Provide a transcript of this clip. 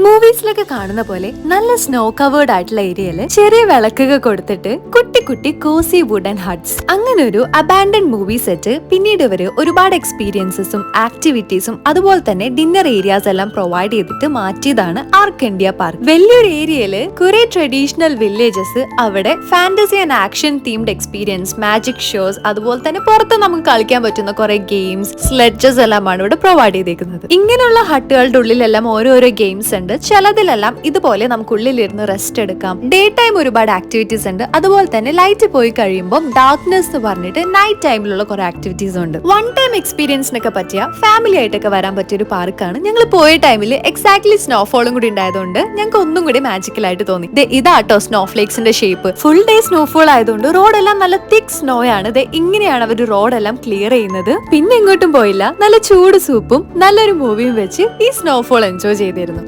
മൂവീസിലൊക്കെ കാണുന്ന പോലെ നല്ല സ്നോ കവേർഡ് ആയിട്ടുള്ള ഏരിയയില് ചെറിയ വിളക്കുകൾ കൊടുത്തിട്ട് കുട്ടി കുട്ടി കോസി വുഡൻ ഹട്ട്സ്, അങ്ങനെ ഒരു അബാൻഡൻ മൂവി സെറ്റ് പിന്നീട് ഇവര് ഒരുപാട് എക്സ്പീരിയൻസസും ആക്ടിവിറ്റീസും അതുപോലെ തന്നെ ഡിന്നർ ഏരിയാസ് എല്ലാം പ്രൊവൈഡ് ചെയ്തിട്ട് മാറ്റിയതാണ് ആർക്ക് ഇന്ത്യ പാർക്ക്. വലിയൊരു ഏരിയയില് കുറെ ട്രഡീഷണൽ വില്ലേജസ്, അവിടെ fantasy and action themed experience, magic shows, അതുപോലെ തന്നെ പുറത്ത് നമുക്ക് കളിക്കാൻ പറ്റുന്ന കുറെ ഗെയിംസ്, സ്ലെഡ്ജസ് എല്ലാമാണ് ഇവിടെ പ്രൊവൈഡ് ചെയ്തേക്കുന്നത്. ഇങ്ങനെയുള്ള ഹട്ടുകളുടെ ഉള്ളിലെല്ലാം ഓരോരോ ഗെയിംസ് ഉണ്ട്. ചിലതിലെല്ലാം ഇതുപോലെ നമുക്ക് ഉള്ളിലിരുന്ന് റെസ്റ്റ് എടുക്കാം. ഡേ ടൈം ഒരുപാട് ആക്ടിവിറ്റീസ് ഉണ്ട്. അതുപോലെ തന്നെ ലൈറ്റ് പോയി കഴിയുമ്പോൾ ഡാർക്ക്നെസ് എന്ന് പറഞ്ഞിട്ട് നൈറ്റ് ടൈമിലുള്ള കുറെ ആക്ടിവിറ്റീസ് ഉണ്ട്. വൺ ടൈം എക്സ്പീരിയൻസിനൊക്കെ പറ്റിയ ഫാമിലി ആയിട്ടൊക്കെ വരാൻ പറ്റിയ ഒരു പാർക്കാണ്. ഞങ്ങൾ പോയ ടൈമിൽ എക്സാക്ട്ലി സ്നോഫോളും കൂടി ഉണ്ടായതുകൊണ്ട് ഞങ്ങൾക്ക് ഒന്നും കൂടി മാജിക്കൽ ആയിട്ട് തോന്നി. ഇതാട്ടോ സ്നോഫ്ലേക്സിന്റെ ഷേപ്പ്. ഫുൾ ഡേ സ്നോഫോൾ ആയതുകൊണ്ട് റോഡെല്ലാം നല്ല തിക് സ്നോ ആണ്. ഇങ്ങനെയാണ് അവർ റോഡെല്ലാം ക്ലിയർ ചെയ്യുന്നത്. പിന്നെ എങ്ങോട്ടും പോയില്ല. നല്ല ചൂട് സൂപ്പും നല്ലൊരു മൂവിയും വെച്ച് ഈ സ്നോഫോൾ എൻജോയ് ചെയ്തിരുന്നു.